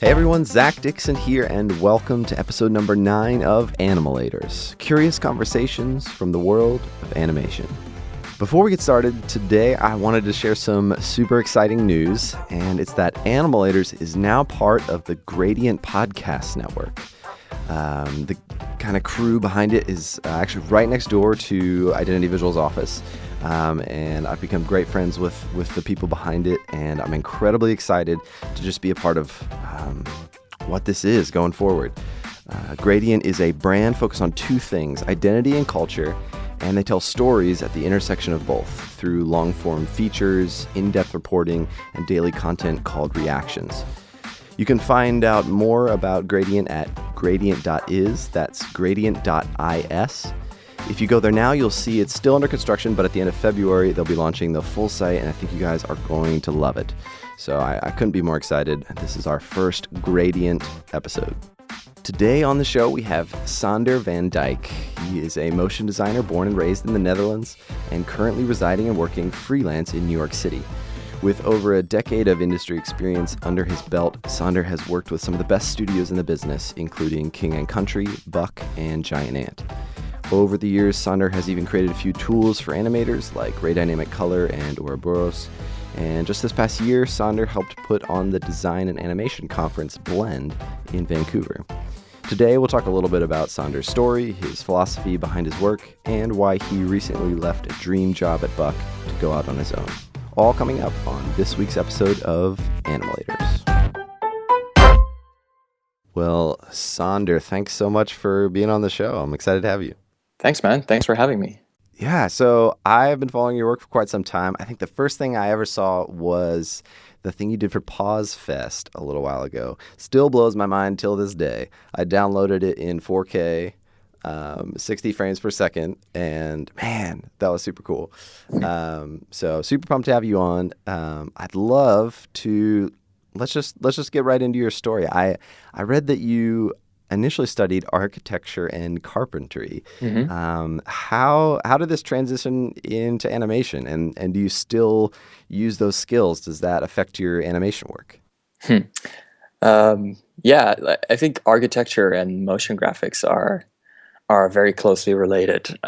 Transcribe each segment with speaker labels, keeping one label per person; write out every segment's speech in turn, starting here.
Speaker 1: Hey everyone, Zach Dixon here, and welcome to episode number 9 of Animalators, curious conversations from the world of animation. Before we get started, today I wanted to share some super exciting news, and it's that Animalators is now part of the Gradient Podcast Network. The kind of crew behind it is actually right next door to Identity Visual's office. And I've become great friends with the people behind it, and I'm incredibly excited to just be a part of what this is going forward. Gradient is a brand focused on two things, identity and culture, and they tell stories at the intersection of both through long-form features, in-depth reporting, and daily content called Reactions. You can find out more about Gradient at gradient.is, that's gradient.is. If you go there now, you'll see it's still under construction, but at the end of February, they'll be launching the full site, and I think you guys are going to love it. So I couldn't be more excited. This is our first Gradient episode. Today on the show, we have Sander van Dijk. He is a motion designer born and raised in the Netherlands and currently residing and working freelance in New York City. With over a decade of industry experience under his belt, Sander has worked with some of the best studios in the business, including King & Country, Buck, and Giant Ant. Over the years, Sander has even created a few tools for animators like Ray Dynamic Color and Ouroboros. And just this past year, Sander helped put on the design and animation conference Blend in Vancouver. Today, we'll talk a little bit about Sander's story, his philosophy behind his work, and why he recently left a dream job at Buck to go out on his own. All coming up on this week's episode of Animalators. Well, Sander, thanks so much for being on the show. I'm excited to have you.
Speaker 2: Thanks, man. Thanks for having me.
Speaker 1: Yeah, so I've been following your work for quite some time. I think the first thing I ever saw was the thing you did for Pause Fest a little while ago. Still blows my mind till this day. I downloaded it in 4K, 60 frames per second, and man, that was super cool. So super pumped to have you on. I'd love to let's just get right into your story. I read that you initially studied architecture and carpentry.
Speaker 2: Mm-hmm.
Speaker 1: How did this transition into animation, and do you still use those skills? Does that affect your animation work?
Speaker 2: Yeah, I think architecture and motion graphics are very closely related.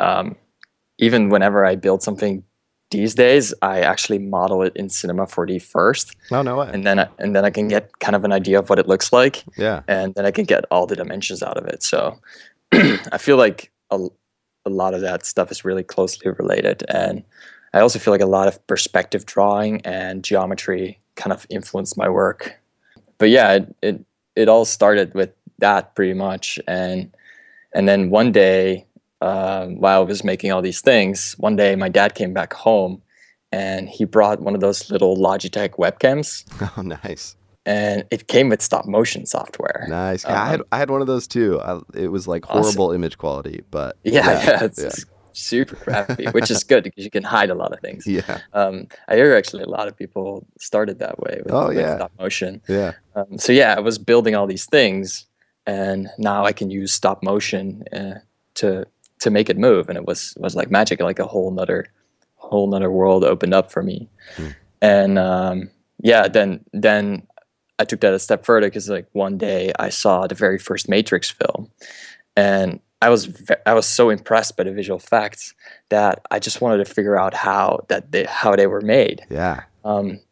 Speaker 2: Even whenever I build something these days, I actually model it in Cinema 4D first.
Speaker 1: Oh, no way.
Speaker 2: And then I can get kind of an idea of what it looks like.
Speaker 1: Yeah.
Speaker 2: And then I can get all the dimensions out of it. So I feel like a lot of that stuff is really closely related. And I also feel like a lot of perspective drawing and geometry kind of influenced my work. But yeah, it all started with that pretty much. And then one day, while I was making all these things, one day my dad came back home and he brought one of those little Logitech webcams.
Speaker 1: Oh, nice.
Speaker 2: And it came with stop motion software.
Speaker 1: Nice. I had one of those too. It was like horrible image quality, but
Speaker 2: it's super crappy, which is good because you can hide a lot of things.
Speaker 1: Yeah.
Speaker 2: I hear actually a lot of people started that way with stop motion.
Speaker 1: Yeah.
Speaker 2: So yeah, I was building all these things, and now I can use stop motion to make it move, and it was like magic. Like a whole nother world opened up for me. And then I took that a step further because like one day I saw the very first Matrix film, and I was so impressed by the visual effects that I just wanted to figure out how they were made.
Speaker 1: Yeah.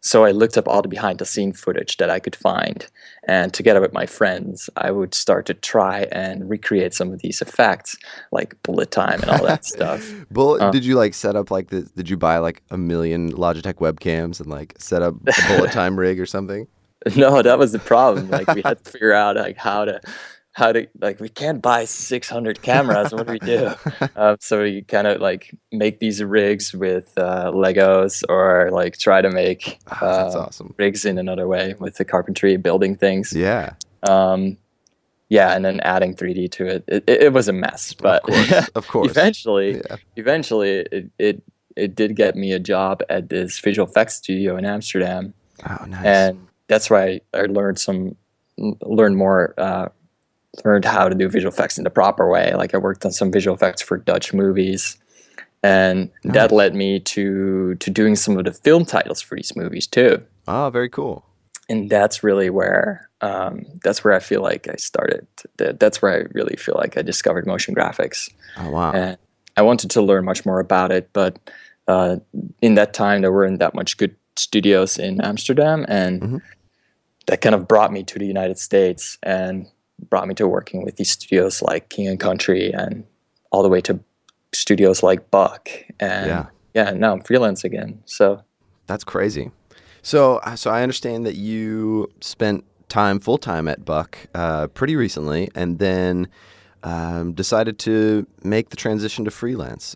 Speaker 2: So I looked up all the behind the scene footage that I could find, and together with my friends, I would start to try and recreate some of these effects, like bullet time and all that stuff.
Speaker 1: Did you like set up like did you buy like a million Logitech webcams and like set up a bullet time rig or something?
Speaker 2: No, that was the problem. Like we had to figure out like how to like we can't buy 600 cameras. What do we do? So you kind of like make these rigs with Legos, or like try to make
Speaker 1: that's awesome.
Speaker 2: rigs in another way with the carpentry, building things.
Speaker 1: Yeah.
Speaker 2: Yeah, and then adding 3D to it. It was a mess, but
Speaker 1: of course.
Speaker 2: Eventually it did get me a job at this visual effects studio in Amsterdam.
Speaker 1: Oh, nice.
Speaker 2: And that's where I learned how to do visual effects in the proper way. Like I worked on some visual effects for Dutch movies, and that led me to doing some of the film titles for these movies too.
Speaker 1: Oh, very cool.
Speaker 2: and that's where I feel like I started. That's where I really feel like I discovered motion graphics,
Speaker 1: Oh, wow.
Speaker 2: and I wanted to learn much more about it. But uh, in that time, there weren't that much good studios in Amsterdam, and
Speaker 1: Hmm.
Speaker 2: that kind of brought me to the United States and brought me to working with these studios like King and Country, and all the way to studios like Buck. And
Speaker 1: Yeah,
Speaker 2: yeah, now I'm freelance again. So
Speaker 1: that's crazy. So I understand that you spent time full time at Buck pretty recently, and then decided to make the transition to freelance.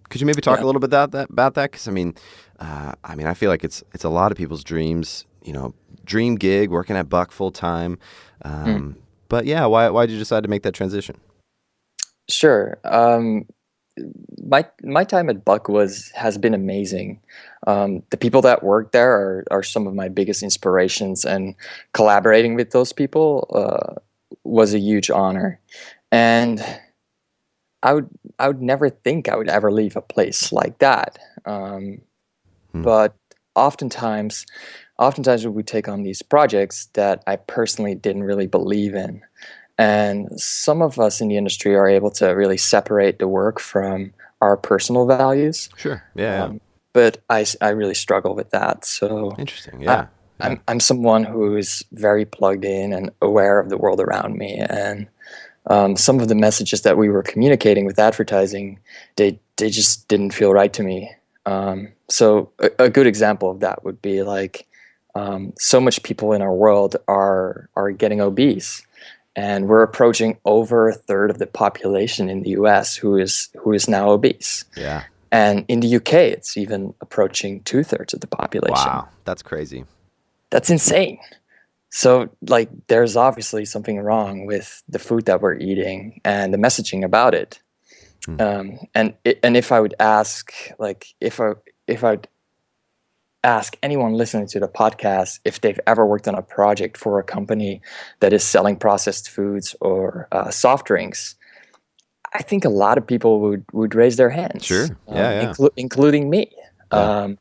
Speaker 1: Could you maybe talk
Speaker 2: yeah,
Speaker 1: a little bit about that? About that, because I feel like it's a lot of people's dreams. Dream gig working at Buck full time.
Speaker 2: mm,
Speaker 1: But yeah, why did you decide to make that transition?
Speaker 2: sure. My time at Buck has been amazing. The people that work there are some of my biggest inspirations, and collaborating with those people was a huge honor. And I would I would never think I would ever leave a place like that.
Speaker 1: Hmm.
Speaker 2: But oftentimes, oftentimes we would take on these projects that I personally didn't really believe in. And some of us in the industry are able to really separate the work from our personal values.
Speaker 1: Sure. Yeah. Yeah.
Speaker 2: Um, but I really struggle with that. So
Speaker 1: Interesting.
Speaker 2: I,
Speaker 1: Yeah. Yeah.
Speaker 2: I'm someone who is very plugged in and aware of the world around me. And some of the messages that we were communicating with advertising, they just didn't feel right to me. So a good example of that would be like, so much people in our world are getting obese, and we're approaching over a third of the population in the U.S. who is now obese,
Speaker 1: Yeah.
Speaker 2: and in the UK it's even approaching two-thirds of the population.
Speaker 1: Wow. That's crazy.
Speaker 2: That's insane. So, like, there's obviously something wrong with the food that we're eating and the messaging about it.
Speaker 1: Hmm.
Speaker 2: And if I would ask, like, if I'd ask anyone listening to the podcast if they've ever worked on a project for a company that is selling processed foods or soft drinks, I think a lot of people would raise their hands,
Speaker 1: Sure. Yeah. Yeah.
Speaker 2: including me.
Speaker 1: Yeah.
Speaker 2: Um,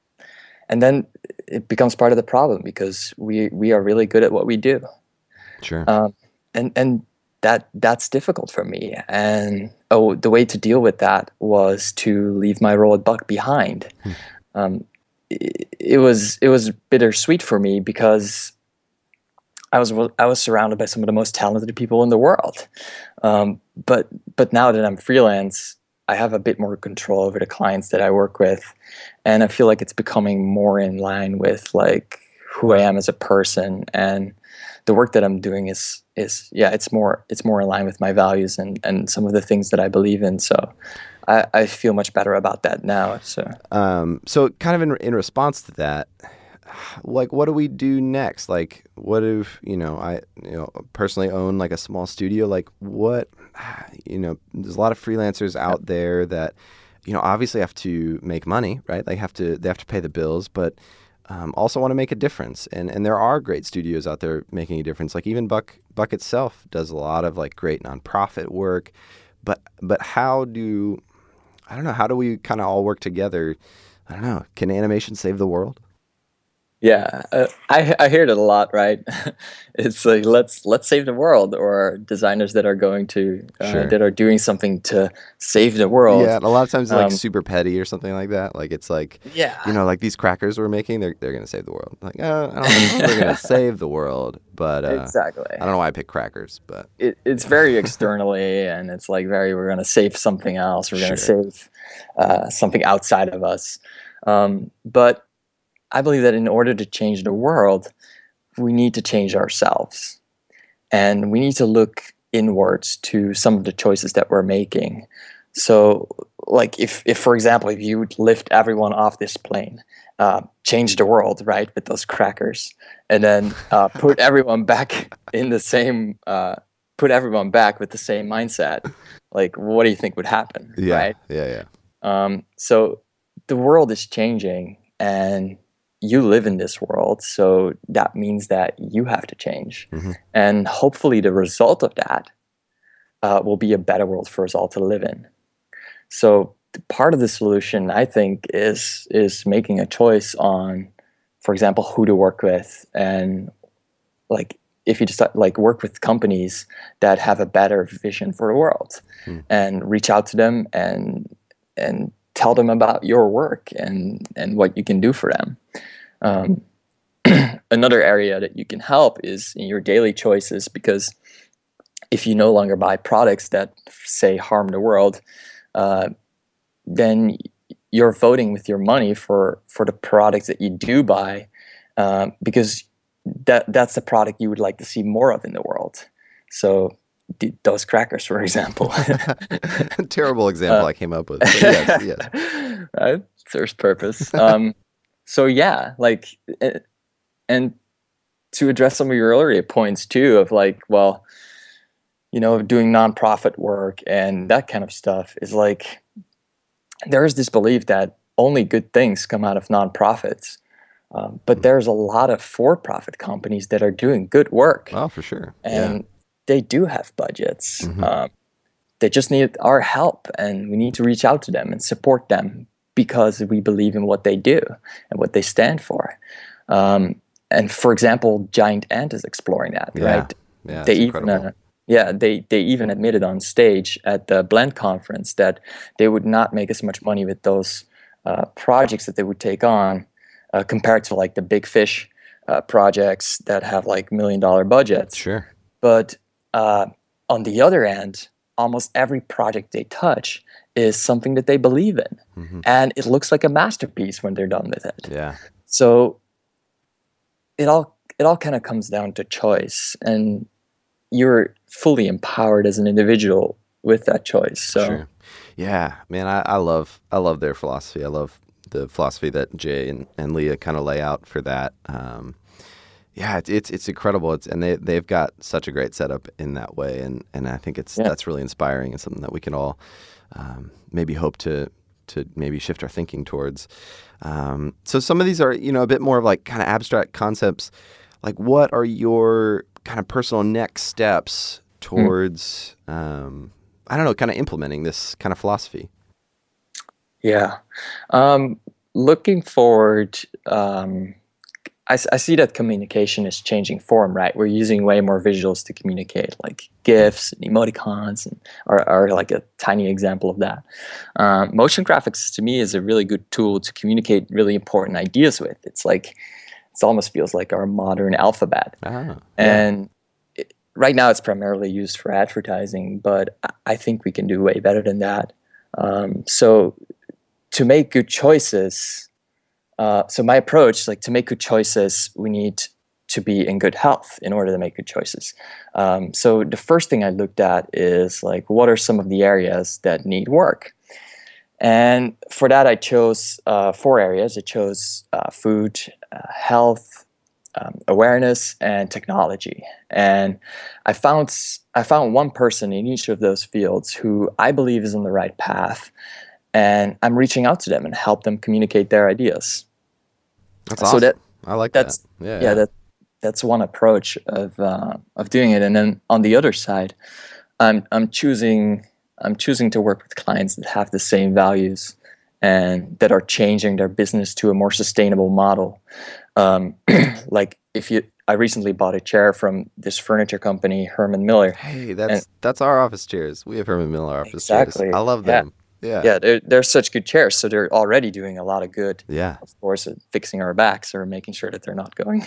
Speaker 2: and then it becomes part of the problem because we are really good at what we do.
Speaker 1: Sure.
Speaker 2: um, and that's difficult for me. And the way to deal with that was to leave my role at Buck behind.
Speaker 1: Hmm.
Speaker 2: Um, it was bittersweet for me because I was surrounded by some of the most talented people in the world. But now that I'm freelance, I have a bit more control over the clients that I work with, and I feel like it's becoming more in line with like who I am as a person, and the work that I'm doing is yeah, it's more in line with my values and some of the things that I believe in. So I feel much better about that now. So
Speaker 1: So kind of in response to that, like, what do we do next? Like, what if, I, personally own like a small studio, like what, there's a lot of freelancers out there that, obviously have to make money, right? They have to pay the bills, but also want to make a difference. And there are great studios out there making a difference. Like even Buck itself does a lot of like great nonprofit work, but I don't know, how do we kind of all work together? I don't know. Can animation save the world?
Speaker 2: yeah, I hear it a lot, right? It's like let's save the world, or designers that are going to
Speaker 1: Sure.
Speaker 2: that are doing something to save the
Speaker 1: Yeah,
Speaker 2: world.
Speaker 1: and a lot of times it's like
Speaker 2: Um,
Speaker 1: super petty or something like that. Like it's like,
Speaker 2: yeah,
Speaker 1: like these crackers we're making, they're gonna save the world. Like, I don't know if they're gonna save the world, but
Speaker 2: exactly.
Speaker 1: I don't know why I picked crackers, but
Speaker 2: It's very externally, and it's like very we're going to save something else. We're going to
Speaker 1: sure.
Speaker 2: save something outside of us. But I believe that in order to change the world, we need to change ourselves. And we need to look inwards to some of the choices that we're making. So, like, if for example, if you would lift everyone off this plane, change the world, right, with those crackers, and then put everyone back in the same, put everyone back with the same mindset, like, what do you think would happen,
Speaker 1: Yeah,
Speaker 2: right?
Speaker 1: yeah, yeah.
Speaker 2: So the world is changing, and you live in this world, so that means that you have to change,
Speaker 1: Hmm.
Speaker 2: and hopefully the result of that will be a better world for us all to live in. So part of the solution, I think, is making a choice on for example, who to work with, and like if you just like work with companies that have a better vision for the world,
Speaker 1: Hmm.
Speaker 2: and reach out to them and tell them about your work and what you can do for them. Um, Another area that you can help is in your daily choices, because if you no longer buy products that say harm the world, uh, then you're voting with your money for the products that you do buy, because that's the product you would like to see more of in the world. So those crackers, for example.
Speaker 1: Terrible example
Speaker 2: uh,
Speaker 1: I came up with, but yes, yes.
Speaker 2: right? Serves purpose. So yeah, like, and to address some of your earlier points too, of like, well, doing nonprofit work and that kind of stuff is like, there is this belief that only good things come out of nonprofits. But there's a lot of for-profit companies that are doing good work,
Speaker 1: Oh, for sure. Yeah.
Speaker 2: and they do have budgets.
Speaker 1: Hmm.
Speaker 2: They just need our help, and we need to reach out to them and support them because we believe in what they do and what they stand for. And for example, Giant Ant is exploring that,
Speaker 1: Yeah.
Speaker 2: right?
Speaker 1: Yeah.
Speaker 2: They
Speaker 1: It's
Speaker 2: even,
Speaker 1: incredible.
Speaker 2: they even admitted on stage at the Blend conference that they would not make as much money with those projects that they would take on, compared to like the big fish projects that have like $1 million budgets.
Speaker 1: Sure.
Speaker 2: But on the other end, almost every project they touch is something that they believe in,
Speaker 1: Hmm.
Speaker 2: and it looks like a masterpiece when they're done with it.
Speaker 1: Yeah.
Speaker 2: So it all kind of comes down to choice, and you're fully empowered as an individual with that choice. So
Speaker 1: Sure. Yeah, man, I love their philosophy. I love the philosophy that Jay and Leah kind of lay out for that. Yeah, it's incredible. And they've got such a great setup in that way, and I think
Speaker 2: yeah,
Speaker 1: that's really inspiring and something that we can all maybe hope to maybe shift our thinking towards. So some of these are a bit more of like kind of abstract concepts. Like, what are your kind of personal next steps
Speaker 2: Mm.
Speaker 1: towards I don't know, kind of implementing this kind of philosophy?
Speaker 2: Yeah. Looking forward, I see that communication is changing form, right? We're using way more visuals to communicate, like GIFs and emoticons, and are like a tiny example of that. Motion graphics to me is a really good tool to communicate really important ideas with. It's like, it almost feels like our modern alphabet.
Speaker 1: Ah, yeah.
Speaker 2: And right now it's primarily used for advertising, but I think we can do way better than that. So to make good choices, so my approach, like, to make good choices, we need to be in good health in order to make good choices. So the first thing I looked at is like, what are some of the areas that need work? And for that, I chose 4 areas. I chose food, health, awareness, and technology. And I found one person in each of those fields who I believe is on the right path, and I'm reaching out to them and help them communicate their ideas.
Speaker 1: That's
Speaker 2: So
Speaker 1: awesome. I like that.
Speaker 2: that's
Speaker 1: Yeah,
Speaker 2: yeah,
Speaker 1: yeah.
Speaker 2: that's one approach of doing it. And then on the other side, I'm choosing to work with clients that have the same values and that are changing their business to a more sustainable model. Um, like, I recently bought a chair from this furniture company, Herman Miller,
Speaker 1: Hey,
Speaker 2: and
Speaker 1: that's our office chairs. We have Herman Miller office chairs. I
Speaker 2: exactly,
Speaker 1: love
Speaker 2: yeah,
Speaker 1: them. Yeah.
Speaker 2: yeah, they're such good chairs, so they're already doing a lot of good,
Speaker 1: Yeah.
Speaker 2: of course, at fixing our backs or making sure that they're not going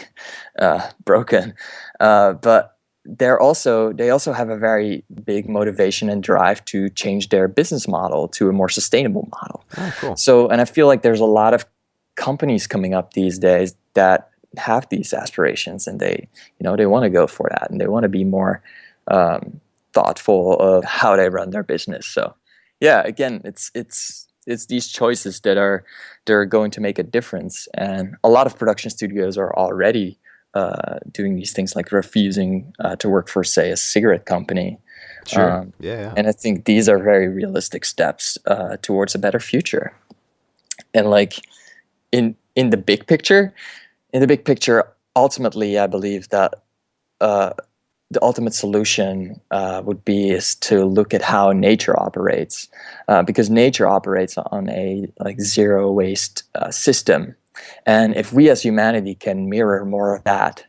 Speaker 2: broken. But they also have a very big motivation and drive to change their business model to a more sustainable model.
Speaker 1: Oh, cool.
Speaker 2: So, and I feel like there's a lot of companies coming up these days that have these aspirations, and they want to go for that, and they want to be more thoughtful of how they run their business. So yeah, again, it's these choices that are going to make a difference. And a lot of production studios are already doing these things, like refusing to work for, say, a cigarette company.
Speaker 1: Sure. Yeah, yeah.
Speaker 2: And I think these are very realistic steps towards a better future. And like, in the big picture, ultimately, I believe that the ultimate solution would be is to look at how nature operates, because nature operates on a like zero waste system. And if we as humanity can mirror more of that,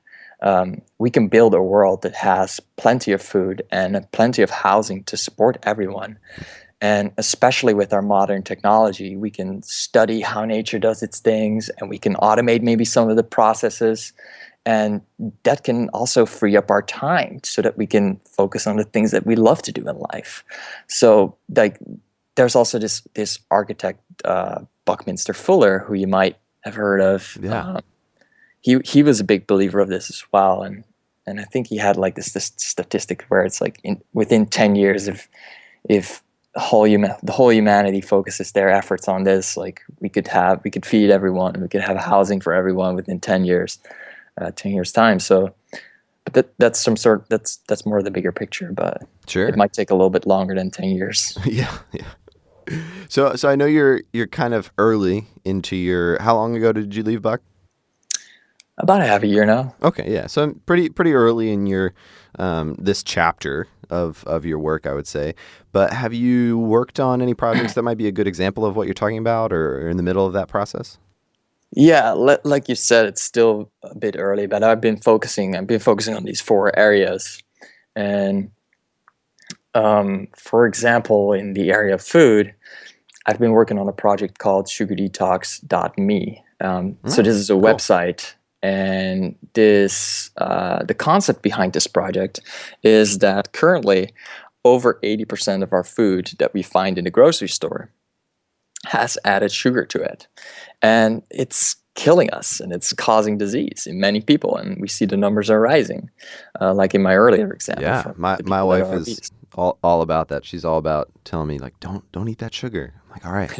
Speaker 2: we can build a world that has plenty of food and plenty of housing to support everyone. And especially with our modern technology, we can study how nature does its things, and we can automate maybe some of the processes. And that can also free up our time so that we can focus on the things that we love to do in life. So, like, there's also this architect, Buckminster Fuller, who you might have heard of.
Speaker 1: Yeah.
Speaker 2: He was a big believer of this as well, and I think he had like this statistic where it's like within 10 years, if the whole humanity focuses their efforts on this, like we could feed everyone, we could have housing for everyone within 10 years, 10 years time. So, but that's more the bigger picture, but
Speaker 1: Sure.
Speaker 2: it might take a little bit longer than 10 years.
Speaker 1: Yeah. So I know you're kind of early into your. How long ago did you leave Buck?
Speaker 2: About a half a year now.
Speaker 1: Okay, yeah. So pretty early in your this chapter of your work, I would say. But have you worked on any projects that might be a good example of what you're talking about, or in the middle of that process?
Speaker 2: Yeah, like you said, it's still a bit early, but I've been focusing on these four areas. And for example, in the area of food, I've been working on a project called sugardetox.me. So this is a
Speaker 1: cool.
Speaker 2: website, and the concept behind this project is that currently over 80% of our food that we find in the grocery store has added sugar to it, and it's killing us and it's causing disease in many people, and we see the numbers are rising, like in my earlier example.
Speaker 1: Yeah,
Speaker 2: From
Speaker 1: my
Speaker 2: the people that
Speaker 1: wife
Speaker 2: are
Speaker 1: is
Speaker 2: obese.
Speaker 1: all about that. She's all about telling me like, don't eat that sugar. I'm like, all right.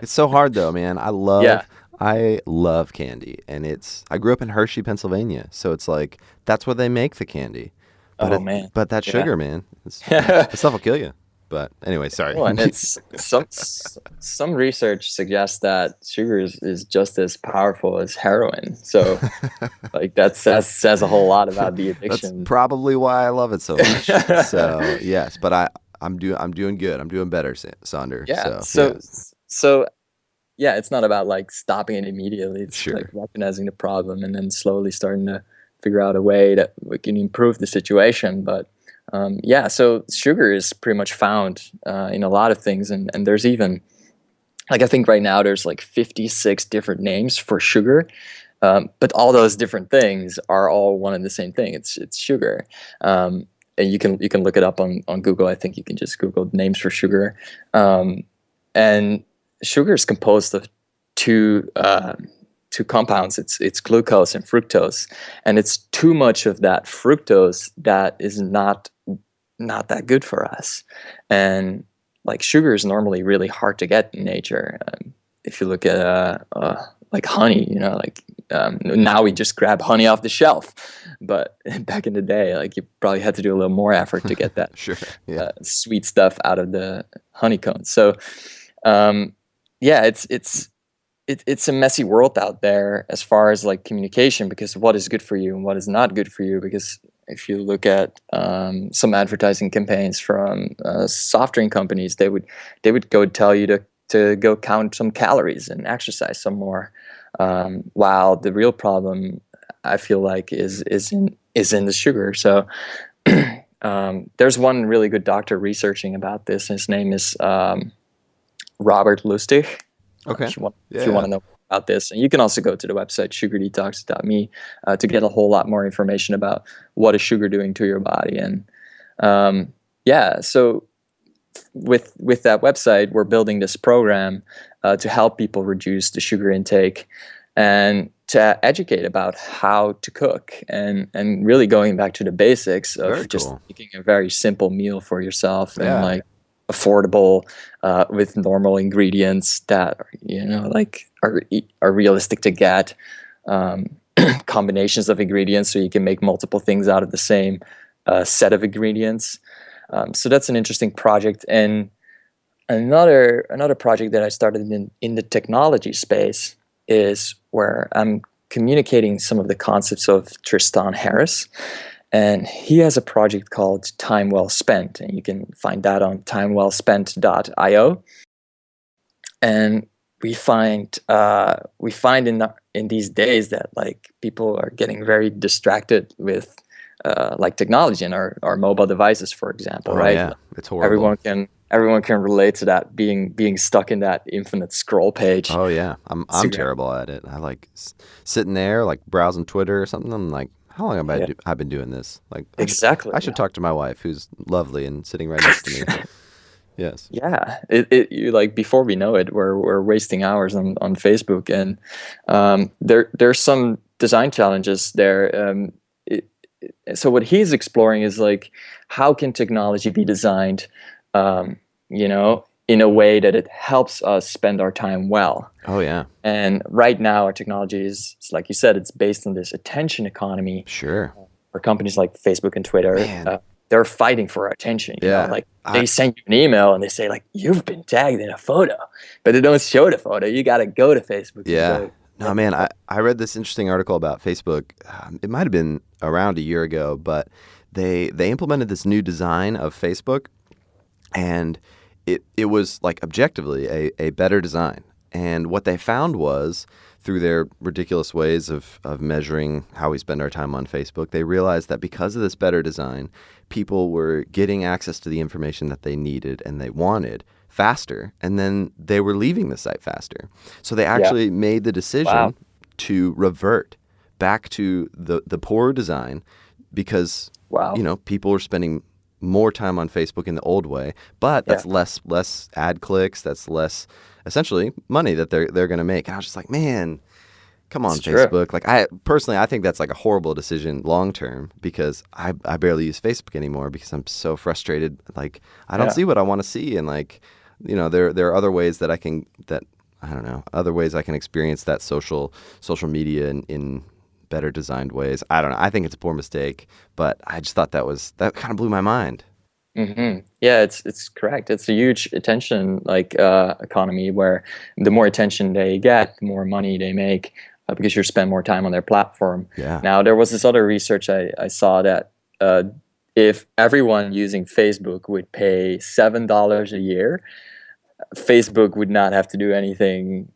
Speaker 1: It's so hard though, man.
Speaker 2: Yeah.
Speaker 1: I love candy, and I grew up in Hershey, Pennsylvania, so it's like that's where they make the candy. But
Speaker 2: Oh man.
Speaker 1: but that
Speaker 2: Yeah.
Speaker 1: sugar, man, that stuff will kill you. But anyway, sorry.
Speaker 2: Well, and it's some research suggests that sugar is just as powerful as heroin. So like that says a whole lot about the
Speaker 1: That's
Speaker 2: addiction.
Speaker 1: probably why I love it so much. So yes, but I'm doing good. I'm doing better, Sander.
Speaker 2: Yeah.
Speaker 1: So
Speaker 2: So yeah, it's not about like stopping it immediately. It's
Speaker 1: Sure.
Speaker 2: like recognizing the problem and then slowly starting to figure out a way that we can improve the situation. But yeah, so sugar is pretty much found in a lot of things, and there's even like I think right now there's like 56 different names for sugar, but all those different things are all one and the same thing. It's sugar. And you can look it up on Google. I think you can just Google names for sugar, and sugar is composed of two compounds. It's glucose and fructose, and it's too much of that fructose that is not that good for us. And like sugar is normally really hard to get in nature. If you look at like honey, like now we just grab honey off the shelf, but back in the day, like you probably had to do a little more effort to get that
Speaker 1: sure. Yeah.
Speaker 2: sweet stuff out of the honeycomb. So yeah, it's a messy world out there as far as like communication, because what is good for you and what is not good for you. Because if you look at some advertising campaigns from soft drink companies, they would go tell you to go count some calories and exercise some more, while the real problem, I feel like, is in the sugar. So there's one really good doctor researching about this. His name is Robert Lustig.
Speaker 1: Okay.
Speaker 2: If you want
Speaker 1: Yeah.
Speaker 2: to know about this, and you can also go to the website sugardetox.me to get a whole lot more information about what is sugar doing to your body. And yeah, so with that website, we're building this program to help people reduce the sugar intake and to educate about how to cook, and really going back to the basics of
Speaker 1: Very
Speaker 2: just
Speaker 1: cool.
Speaker 2: making a very simple meal for yourself, and
Speaker 1: Yeah.
Speaker 2: like affordable, with normal ingredients that like are realistic to get, combinations of ingredients, so you can make multiple things out of the same set of ingredients. So that's an interesting project. And another project that I started in the technology space is where I'm communicating some of the concepts of Tristan Harris. And he has a project called Time Well Spent, and you can find that on timewellspent.io. And we find in these days that like people are getting very distracted with like technology and our mobile devices, for example,
Speaker 1: Oh
Speaker 2: right?
Speaker 1: yeah, it's horrible.
Speaker 2: Everyone can relate to that, being stuck in that infinite scroll page.
Speaker 1: Oh yeah, I'm
Speaker 2: Instagram.
Speaker 1: terrible at it. I like sitting there like browsing Twitter or something. I'm like, how long have
Speaker 2: Yeah,
Speaker 1: I been doing this? Like
Speaker 2: exactly.
Speaker 1: I should talk to my wife, who's lovely and sitting right next to me. Yes.
Speaker 2: Yeah, you like before we know it, we're wasting hours on Facebook, and there's some design challenges there. So what he's exploring is like, how can technology be designed, in a way that it helps us spend our time well.
Speaker 1: Oh yeah.
Speaker 2: And right now, our technology is, like you said, it's based on this attention economy,
Speaker 1: Sure.
Speaker 2: where companies like Facebook and Twitter,
Speaker 1: Man.
Speaker 2: they're fighting for our attention.
Speaker 1: Yeah.
Speaker 2: Like they send you an email and they say like, you've been tagged in a photo, but they don't show the photo. You got to go to Facebook.
Speaker 1: Yeah.
Speaker 2: And
Speaker 1: No,
Speaker 2: go,
Speaker 1: man, I read this interesting article about Facebook. It might have been around a year ago, but they implemented this new design of Facebook, and it was like objectively a better design. And what they found was through their ridiculous ways of measuring how we spend our time on Facebook, they realized that because of this better design, people were getting access to the information that they needed and they wanted faster, and then they were leaving the site faster. So they actually made the decision
Speaker 2: Wow.
Speaker 1: to revert back to the poor design because
Speaker 2: Wow.
Speaker 1: people are spending more time on Facebook in the old way, but that's less ad clicks, that's less essentially money that they're going to make. And I was just like, man, come on,
Speaker 2: It's true.
Speaker 1: Facebook. Like I think that's like a horrible decision long term because I barely use Facebook anymore because I'm so frustrated. Like I don't
Speaker 2: Yeah.
Speaker 1: see what I want to see, and like there are other ways that I don't know, other ways I can experience that social media in better designed ways. I don't know. I think it's a poor mistake, but I just thought that kind of blew my mind.
Speaker 2: Yeah, it's correct. It's a huge attention economy where the more attention they get, the more money they make because you spend more time on their platform.
Speaker 1: Yeah.
Speaker 2: Now, there was this other research I saw that if everyone using Facebook would pay $7 a year, Facebook would not have to do anything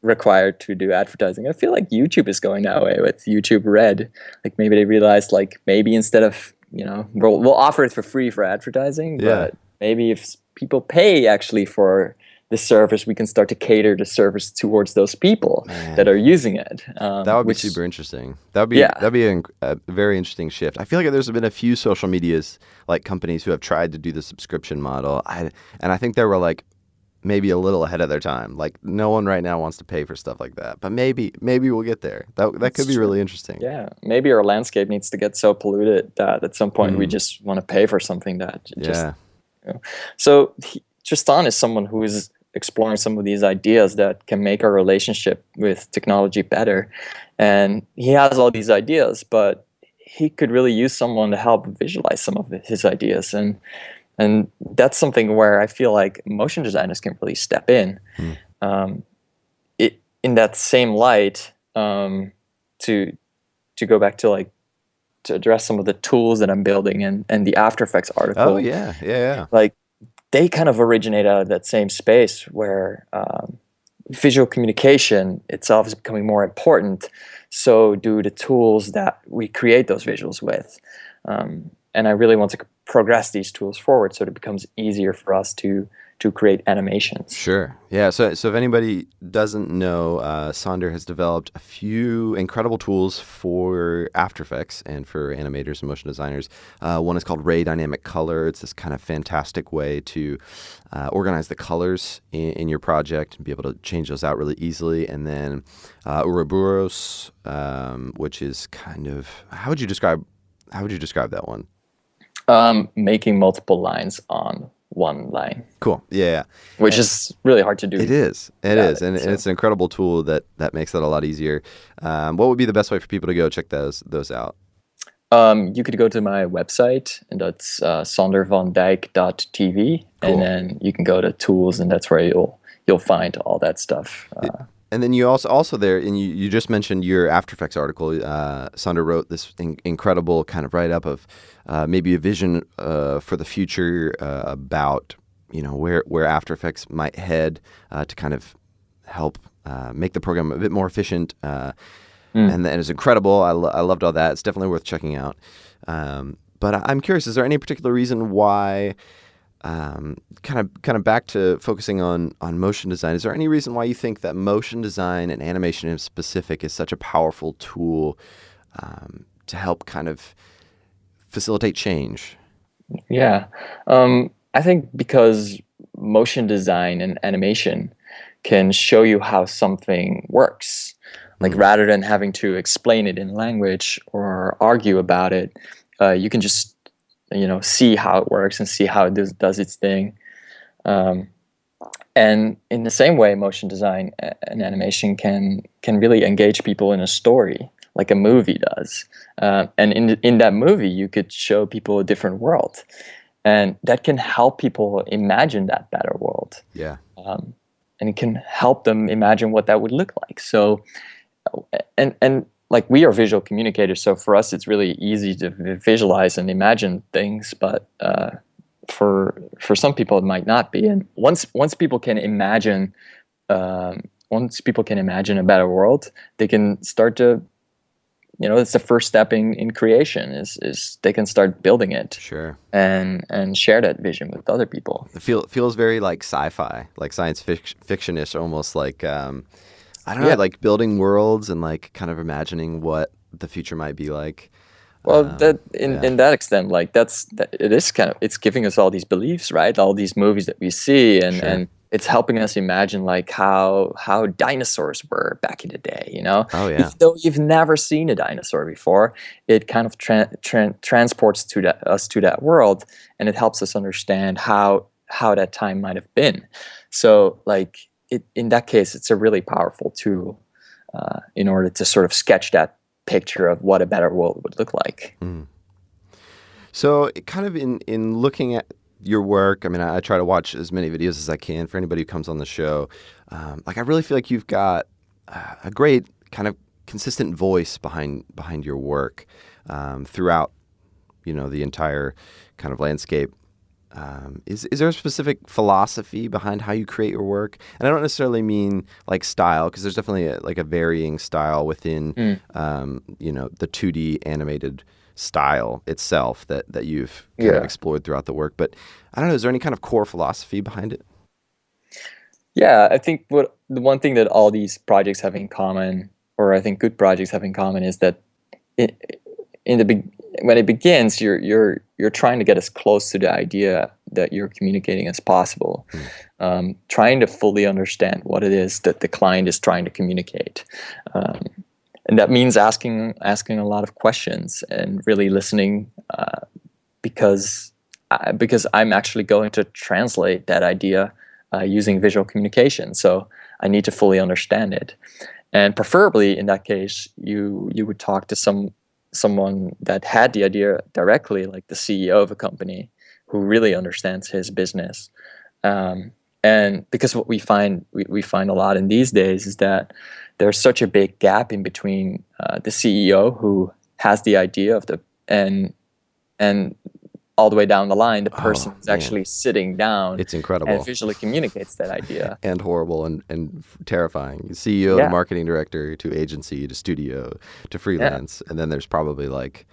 Speaker 2: required to do advertising. I feel like YouTube is going that way with YouTube Red. Like maybe they realized like maybe instead of we'll offer it for free for advertising,
Speaker 1: Yeah.
Speaker 2: but maybe if people pay actually for the service, we can start to cater the service towards those people that are using it.
Speaker 1: That would be super interesting. That'd be a very interesting shift. I feel like there's been a few social medias like companies who have tried to do the subscription model. And I think they were like maybe a little ahead of their time. Like no one right now wants to pay for stuff like that. But maybe we'll get there. That could be really interesting.
Speaker 2: Yeah, maybe our landscape needs to get so polluted that at some point we just want to pay for something that just. So Tristan is someone who is exploring some of these ideas that can make our relationship with technology better, and he has all these ideas, but he could really use someone to help visualize some of his ideas, and that's something where I feel like motion designers can really step in. In that same light, to go back to to address some of the tools that I'm building and the After Effects article.
Speaker 1: Oh yeah.
Speaker 2: Like they kind of originate out of that same space where visual communication itself is becoming more important. So do the tools that we create those visuals with. And I really want to progress these tools forward so that it becomes easier for us to create animations.
Speaker 1: Sure. Yeah. So if anybody doesn't know, Sonder has developed a few incredible tools for After Effects and for animators and motion designers. One is called Ray Dynamic Color. It's this kind of fantastic way to organize the colors in your project and be able to change those out really easily. And then Ouroboros, which is kind of how would you describe that one?
Speaker 2: Making multiple lines on one line.
Speaker 1: Cool. Yeah.
Speaker 2: Which is really hard to do.
Speaker 1: It is. And it's an incredible tool that makes that a lot easier. What would be the best way for people to go check those out?
Speaker 2: You could go to my website, and that's sondervandijk.tv, and then you can go to tools, and that's where you'll find all that stuff.
Speaker 1: And then you also there, and you just mentioned your After Effects article. Sonder wrote this incredible kind of write-up of maybe a vision for the future about where After Effects might head to kind of help make the program a bit more efficient.
Speaker 2: Mm.
Speaker 1: And it's incredible. I loved all that. It's definitely worth checking out. But I'm curious, is there any particular reason why, kind of back to focusing on motion design, is there any reason why you think that motion design and animation in specific is such a powerful tool to help kind of facilitate change?
Speaker 2: Yeah. I think because motion design and animation can show you how something works. Like rather than having to explain it in language or argue about it, you can just see how it works and see how it does its thing. Um, and in the same way, motion design and animation can really engage people in a story, like a movie does. And in that movie, you could show people a different world, and that can help people imagine that better world.
Speaker 1: Yeah.
Speaker 2: And it can help them imagine what that would look like. So, and like we are visual communicators, so for us it's really easy to visualize and imagine things, but for some people it might not be. And once people can imagine, once people can imagine a better world, they can start to, it's the first step in creation is they can start building it.
Speaker 1: Sure.
Speaker 2: And share that vision with other people.
Speaker 1: It feels very like sci-fi, like science fiction-ish, almost like I don't know, like building worlds and like kind of imagining what the future might be like.
Speaker 2: Well, that in that extent, like it is kind of, it's giving us all these beliefs, right? All these movies that we see, and
Speaker 1: Sure.
Speaker 2: and it's helping us imagine like how dinosaurs were back in the day.
Speaker 1: Oh yeah.
Speaker 2: Even though you've never seen a dinosaur before, it kind of transports us to that world, and it helps us understand how that time might have been. So, like in that case, it's a really powerful tool in order to sort of sketch that picture of what a better world would look like.
Speaker 1: So kind of in looking at your work, I mean, I try to watch as many videos as I can for anybody who comes on the show. Like I really feel like you've got a great kind of consistent voice behind your work throughout, the entire kind of landscape. Is there a specific philosophy behind how you create your work? And I don't necessarily mean like style, because there's definitely a varying style within, the 2D animated style itself that you've kind of explored throughout the work. But I don't know, is there any kind of core philosophy behind it?
Speaker 2: Yeah, I think the one thing that all these projects have in common, or I think good projects have in common, is that when it begins, you're trying to get as close to the idea that you're communicating as possible, trying to fully understand what it is that the client is trying to communicate, and that means asking a lot of questions and really listening, because I'm actually going to translate that idea using visual communication. So I need to fully understand it, and preferably in that case, you would talk to someone that had the idea directly, like the CEO of a company who really understands his business. And because what we find a lot in these days is that there's such a big gap in between the CEO who has the idea of and all the way down the line, the person who's actually sitting down.
Speaker 1: It's incredible.
Speaker 2: And visually communicates that idea.
Speaker 1: And horrible and terrifying. CEO to marketing director to agency to studio to freelance. And then there's probably like,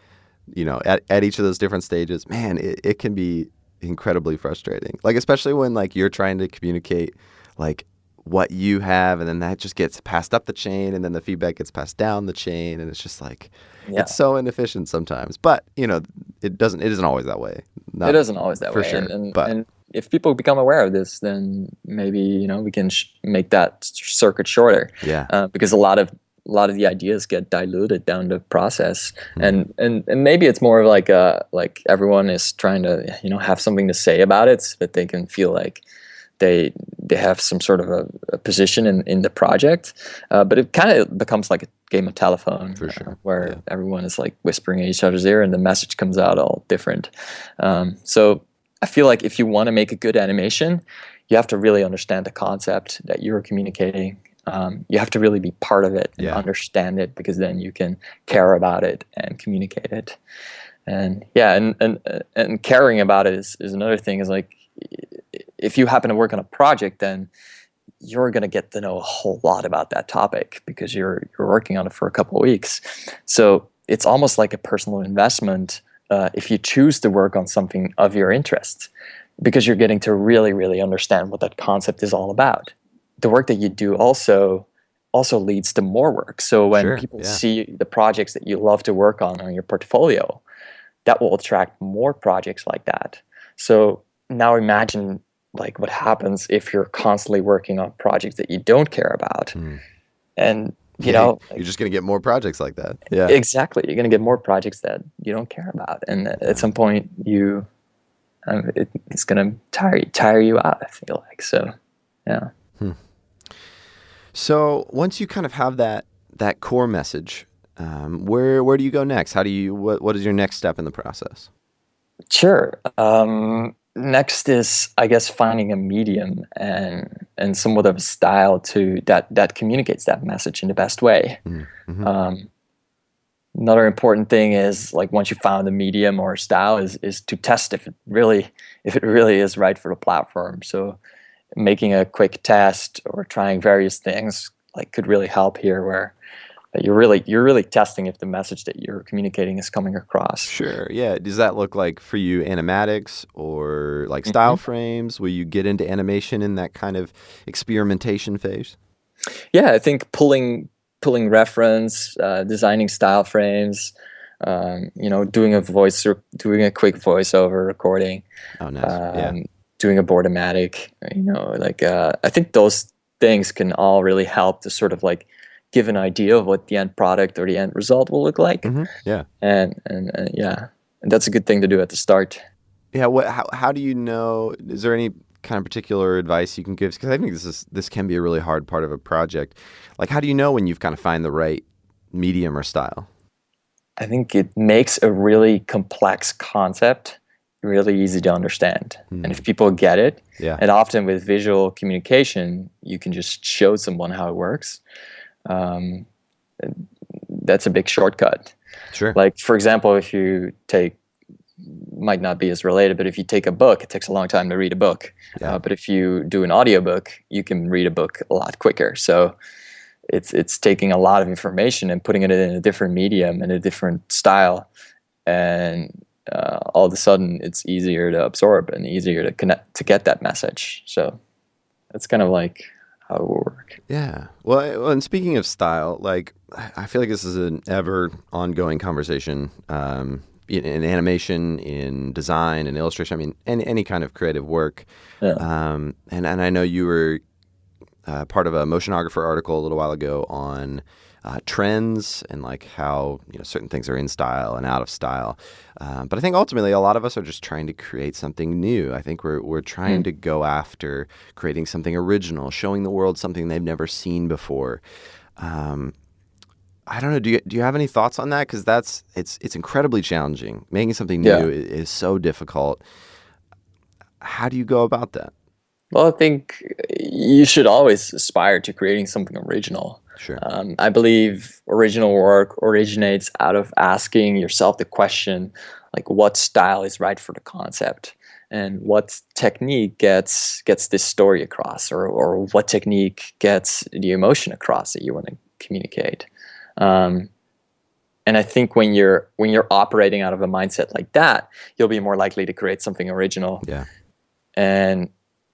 Speaker 1: at each of those different stages, man, it can be incredibly frustrating. Like, especially when like you're trying to communicate like what you have, and then that just gets passed up the chain, and then the feedback gets passed down the chain, and it's just like, it's so inefficient sometimes. But it isn't always that way.
Speaker 2: It isn't always that way,
Speaker 1: for sure.
Speaker 2: And if people become aware of this, then maybe we can make that circuit shorter.
Speaker 1: Yeah.
Speaker 2: Because a lot of the ideas get diluted down the process, and maybe it's more of like everyone is trying to have something to say about it, so that they can feel like they have some sort of a position in the project, but it kind of becomes like a game of telephone,
Speaker 1: for sure.
Speaker 2: Where everyone is like whispering in each other's ear, and the message comes out all different. So I feel like if you want to make a good animation, you have to really understand the concept that you're communicating. You have to really be part of it and understand it, because then you can care about it and communicate it. And and caring about it is another thing. Is like, if you happen to work on a project, then you're going to get to know a whole lot about that topic because you're working on it for a couple of weeks. So it's almost like a personal investment if you choose to work on something of your interest, because you're getting to really, really understand what that concept is all about. The work that you do also leads to more work. So when
Speaker 1: Sure.
Speaker 2: people
Speaker 1: Yeah.
Speaker 2: see the projects that you love to work on your portfolio, that will attract more projects like that. So now imagine like what happens if you're constantly working on projects that you don't care about.
Speaker 1: Hmm.
Speaker 2: And
Speaker 1: Yeah. You're
Speaker 2: like,
Speaker 1: just gonna get more projects like that. Yeah.
Speaker 2: exactly, you're going to get more projects that you don't care about, and at
Speaker 1: Yeah.
Speaker 2: some point it's going to tire you out, I feel like. So yeah.
Speaker 1: Hmm. So once you kind of have that core message, where do you go next? How do you what is your next step in the process?
Speaker 2: Sure. Next is, I guess, finding a medium and somewhat of a style to that communicates that message in the best way.
Speaker 1: Mm-hmm.
Speaker 2: Um, Another important thing is, like, once you found a medium or a style, is to test if it really is right for the platform. So making a quick test or trying various things like could really help here, where that you're really testing if the message that you're communicating is coming across.
Speaker 1: Sure. Yeah. Does that look like for you animatics or like style
Speaker 2: Mhm.
Speaker 1: frames? Will you get into animation in that kind of experimentation phase?
Speaker 2: Yeah, I think pulling reference, designing style frames, doing a quick voiceover recording,
Speaker 1: Oh, nice. Yeah.
Speaker 2: um, doing a boardomatic, like I think those things can all really help to sort of like give an idea of what the end product or the end result will look like,
Speaker 1: Yeah.
Speaker 2: and yeah, and that's a good thing to do at the start.
Speaker 1: Yeah. How do you know? Is there any kind of particular advice you can give? Because I think this can be a really hard part of a project. Like, how do you know when you've kind of find the right medium or style?
Speaker 2: I think it makes a really complex concept really easy to understand. And
Speaker 1: Hmm.
Speaker 2: if people get it,
Speaker 1: Yeah.
Speaker 2: and often with visual communication, you can just show someone how it works. Um, that's a big shortcut.
Speaker 1: Sure.
Speaker 2: Like, for example, if you take, might not be as related, but if you take a book, it takes a long time to read a book.
Speaker 1: Yeah.
Speaker 2: But if you do an audiobook, you can read a book a lot quicker. So it's taking a lot of information and putting it in a different medium and a different style, and all of a sudden it's easier to absorb and easier to connect to get that message. So that's kind of like how it will work.
Speaker 1: Yeah. And speaking of style, like I feel like this is an ever ongoing conversation in animation, in design, in illustration. I mean, any kind of creative work.
Speaker 2: Yeah.
Speaker 1: And I know you were part of a motionographer article a little while ago on trends and like how certain things are in style and out of style. But I think ultimately a lot of us are just trying to create something new. I think we're trying
Speaker 2: Hmm.
Speaker 1: to go after creating something original, showing the world something they've never seen before. Um, I don't know. Do you have any thoughts on that? Because it's incredibly challenging. Making something new
Speaker 2: Yeah.
Speaker 1: is so difficult. How do you go about that?
Speaker 2: Well, I think you should always aspire to creating something original.
Speaker 1: Sure.
Speaker 2: I believe original work originates out of asking yourself the question, like, what style is right for the concept, and what technique gets this story across, or what technique gets the emotion across that you want to communicate. Um, and I think when you're operating out of a mindset like that, you'll be more likely to create something original.
Speaker 1: Yeah.
Speaker 2: And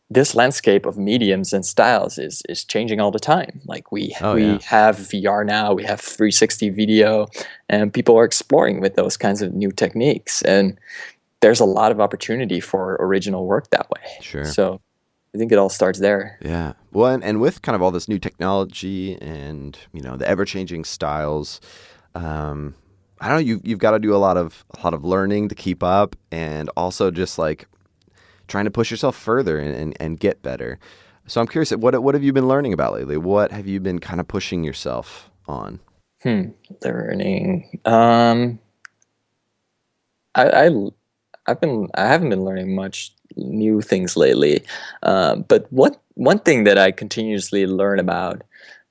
Speaker 2: this landscape of mediums and styles is changing all the time. Like we
Speaker 1: Oh
Speaker 2: we
Speaker 1: yeah.
Speaker 2: have VR now, we have 360 video, and people are exploring with those kinds of new techniques. And there's a lot of opportunity for original work that way.
Speaker 1: Sure.
Speaker 2: So I think it all starts there.
Speaker 1: Yeah. Well, and with kind of all this new technology and the ever changing styles, I don't know. You've got to do a lot of learning to keep up, and also just like trying to push yourself further and get better. So I'm curious, what have you been learning about lately? What have you been kind of pushing yourself on?
Speaker 2: Learning. I I haven't been learning much new things lately, but one thing that I continuously learn about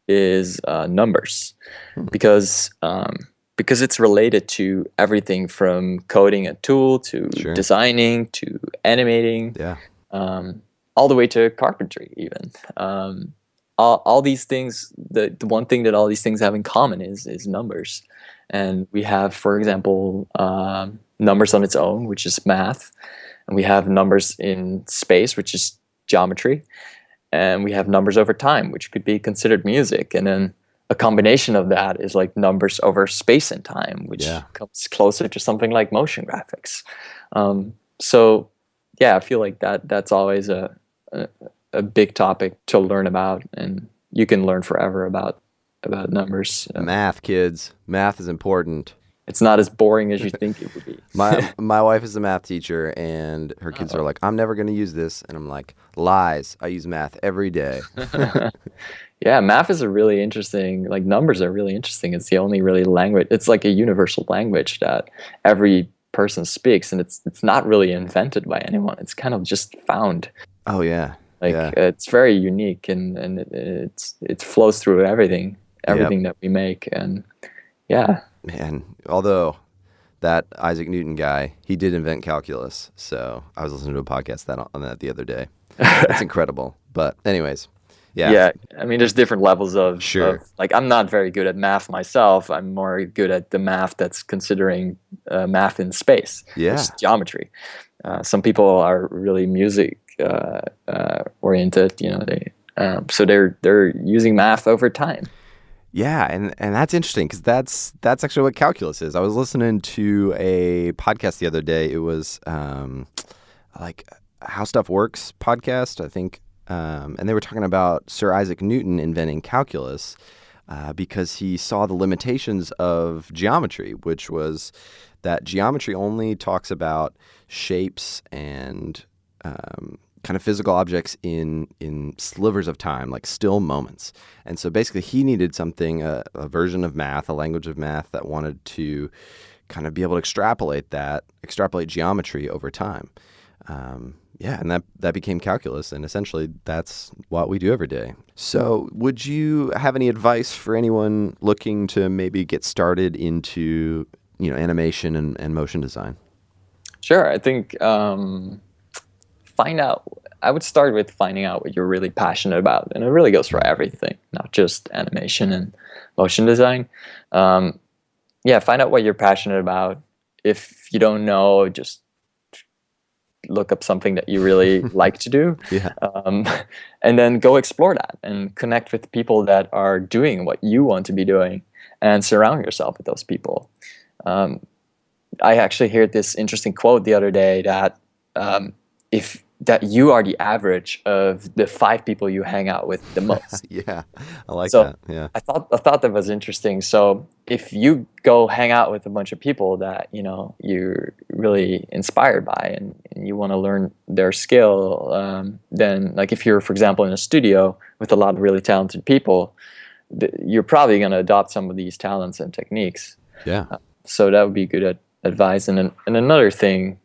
Speaker 2: is numbers,
Speaker 1: Hmm.
Speaker 2: because it's related to everything from coding a tool to
Speaker 1: Sure.
Speaker 2: designing to animating,
Speaker 1: Yeah.
Speaker 2: um, all the way to carpentry even. all these things, the one thing that all these things have in common is numbers. And we have, for example, numbers on its own, which is math, and we have numbers in space, which is geometry, and we have numbers over time, which could be considered music. And then a combination of that is like numbers over space and time, which comes closer to something like motion graphics. So yeah, I feel like that's always a big topic to learn about, and you can learn forever about numbers.
Speaker 1: Math, kids. Math is important.
Speaker 2: It's not as boring as you think it would be.
Speaker 1: My wife is a math teacher, and her kids are like, I'm never going to use this. And I'm like, lies. I use math every day.
Speaker 2: Yeah, math is a really interesting, like numbers are really interesting. It's the only really language. It's like a universal language that every person speaks, and it's not really invented by anyone. It's kind of just found.
Speaker 1: Oh, yeah.
Speaker 2: Like it's very unique, and it flows through everything that we make. And yeah.
Speaker 1: Man, although that Isaac Newton guy, he did invent calculus. So I was listening to a podcast on that the other day. That's incredible. But anyways, yeah.
Speaker 2: Yeah, I mean, there's different levels of,
Speaker 1: sure.
Speaker 2: Like, I'm not very good at math myself. I'm more good at the math that's considering math in space, which is geometry. Some people are really music oriented, so they're using math over time.
Speaker 1: Yeah, and that's interesting because that's actually what calculus is. I was listening to a podcast the other day. It was like How Stuff Works podcast, I think, and they were talking about Sir Isaac Newton inventing calculus because he saw the limitations of geometry, which was that geometry only talks about shapes and kind of physical objects in slivers of time, like still moments. And so basically he needed something, a version of math, a language of math that wanted to kind of be able to extrapolate geometry over time. And that became calculus, and essentially that's what we do every day. So would you have any advice for anyone looking to maybe get started into, animation and motion design?
Speaker 2: Sure. I think I would start with finding out what you're really passionate about. And it really goes for everything, not just animation and motion design. Find out what you're passionate about. If you don't know, just look up something that you really like to do. And then go explore that and connect with people that are doing what you want to be doing and surround yourself with those people. I actually heard this interesting quote the other day that that you are the average of the 5 people you hang out with the most.
Speaker 1: Yeah, I like that. Yeah,
Speaker 2: I thought that was interesting. So if you go hang out with a bunch of people that you're really inspired by and you want to learn their skill, then like if you're, for example, in a studio with a lot of really talented people, you're probably going to adopt some of these talents and techniques.
Speaker 1: Yeah.
Speaker 2: So that would be good advice. And another thing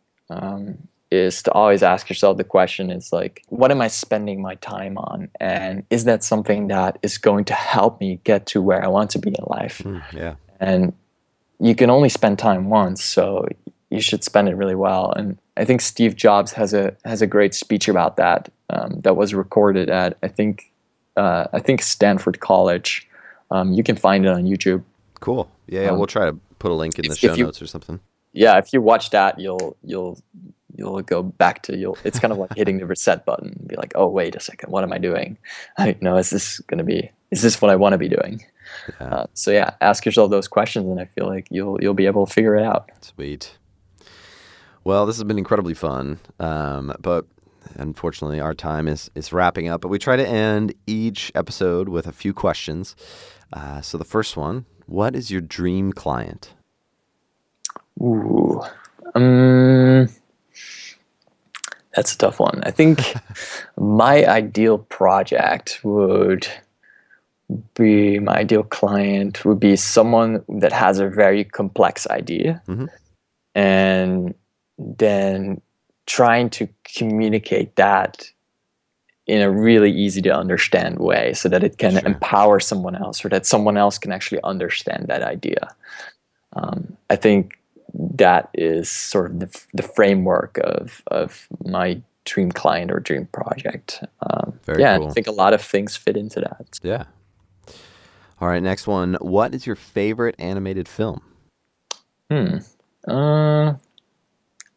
Speaker 2: is to always ask yourself the question is like, what am I spending my time on? And is that something that is going to help me get to where I want to be in life?
Speaker 1: Yeah.
Speaker 2: And you can only spend time once, so you should spend it really well. And I think Steve Jobs has a great speech about that that was recorded at I think Stanford College. You can find it on YouTube.
Speaker 1: Cool. Yeah, we'll try to put a link in the show notes or something.
Speaker 2: Yeah, if you watch that, you'll go back to it's kind of like hitting the reset button and be like, oh, wait a second, what am I doing? Is this what I want to be doing? Yeah. Ask yourself those questions, and I feel like you'll be able to figure it out.
Speaker 1: Sweet. Well, this has been incredibly fun, but unfortunately our time is wrapping up, but we try to end each episode with a few questions. So the first one, what is your dream client?
Speaker 2: Ooh. That's a tough one. I think my ideal client would be someone that has a very complex idea, and then trying to communicate that in a really easy to understand way so that it can empower someone else, or that someone else can actually understand that idea. I think that is sort of the framework of my dream client or dream project.
Speaker 1: Very
Speaker 2: Yeah,
Speaker 1: cool.
Speaker 2: I think a lot of things fit into that.
Speaker 1: Yeah. All right, next one. What is your favorite animated film?
Speaker 2: Hmm. Uh,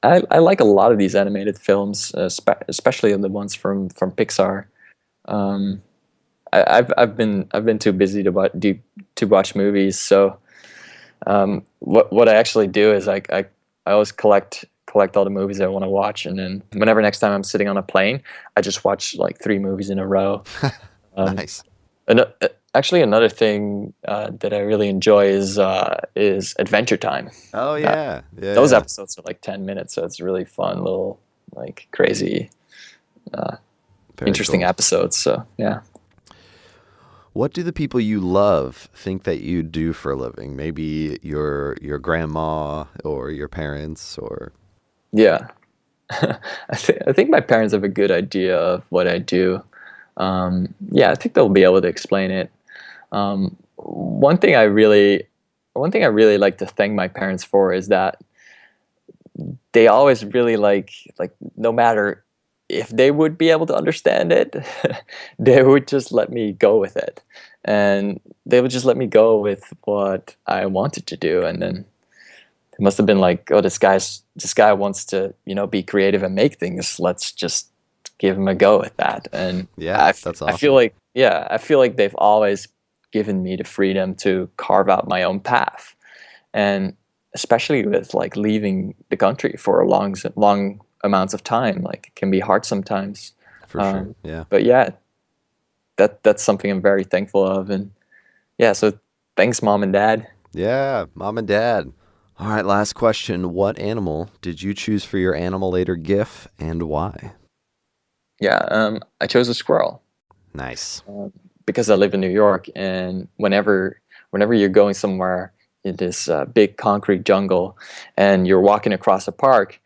Speaker 2: I like a lot of these animated films, especially the ones from Pixar. Um, I've been too busy to watch movies, so what I actually do is I always collect all the movies I want to watch, and then whenever next time I'm sitting on a plane, I just watch like 3 movies in a row. Um,
Speaker 1: Nice.
Speaker 2: Actually, another thing that I really enjoy is Adventure Time.
Speaker 1: Oh,
Speaker 2: Uh,
Speaker 1: yeah. Yeah.
Speaker 2: those
Speaker 1: Yeah.
Speaker 2: episodes are like 10 minutes, so it's really fun, little like crazy,
Speaker 1: Very
Speaker 2: interesting
Speaker 1: cool.
Speaker 2: episodes. So yeah.
Speaker 1: What do the people you love think that you do for a living? Maybe your grandma or your parents or
Speaker 2: Yeah. I think my parents have a good idea of what I do. Yeah, I think they'll be able to explain it. One thing I really like to thank my parents for is that they always really like no matter if they would be able to understand it, they would just let me go with it, and they would just let me go with what I wanted to do, and then it must have been like, oh, this guy wants to, be creative and make things. Let's just give him a go at that. And
Speaker 1: yeah, that's
Speaker 2: I feel
Speaker 1: awesome.
Speaker 2: like, yeah, I feel like they've always given me the freedom to carve out my own path. And especially with like leaving the country for a long amounts of time, like it can be hard sometimes.
Speaker 1: For sure. Yeah.
Speaker 2: But yeah, that's something I'm very thankful of. And yeah, so thanks, mom and dad.
Speaker 1: Yeah, mom and dad. All right, last question. What animal did you choose for your Animalator GIF and why?
Speaker 2: Yeah, I chose a squirrel.
Speaker 1: Nice.
Speaker 2: Because I live in New York, and whenever you're going somewhere in this big concrete jungle, and you're walking across a park,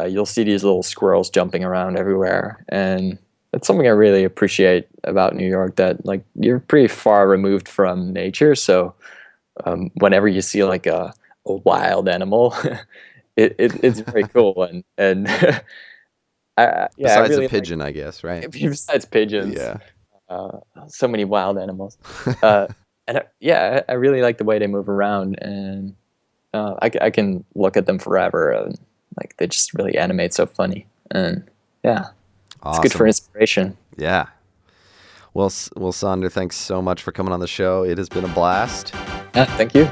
Speaker 2: you'll see these little squirrels jumping around everywhere, and that's something I really appreciate about New York. That like you're pretty far removed from nature, so whenever you see like a wild animal, it's very cool, and yeah, I
Speaker 1: Besides a
Speaker 2: really like
Speaker 1: pigeon, I guess, right?
Speaker 2: besides pigeons.
Speaker 1: Yeah.
Speaker 2: So many wild animals. Uh, and yeah, I really like the way they move around, and I can look at them forever. And, like they just really animate so funny, and yeah, it's good for
Speaker 1: Awesome.
Speaker 2: inspiration.
Speaker 1: Yeah. Well, Sander, thanks so much for coming on the show. It has been a blast.
Speaker 2: Yeah, thank you.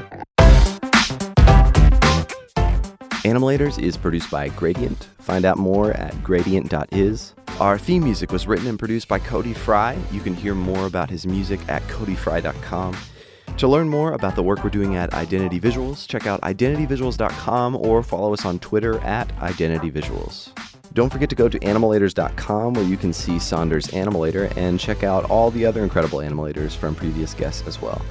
Speaker 1: Animalators is produced by Gradient. Find out more at gradient.is. Our theme music was written and produced by Cody Fry. You can hear more about his music at codyfry.com. To learn more about the work we're doing at Identity Visuals, check out identityvisuals.com or follow us on Twitter at identityvisuals. Don't forget to go to animalators.com where you can see Sander's Animalator and check out all the other incredible animalators from previous guests as well.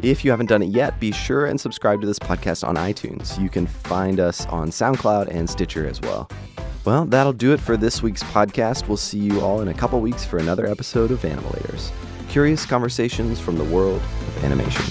Speaker 1: If you haven't done it yet, be sure and subscribe to this podcast on iTunes. You can find us on SoundCloud and Stitcher as well. Well, that'll do it for this week's podcast. We'll see you all in a couple weeks for another episode of Animalators. Curious conversations from the world of animation.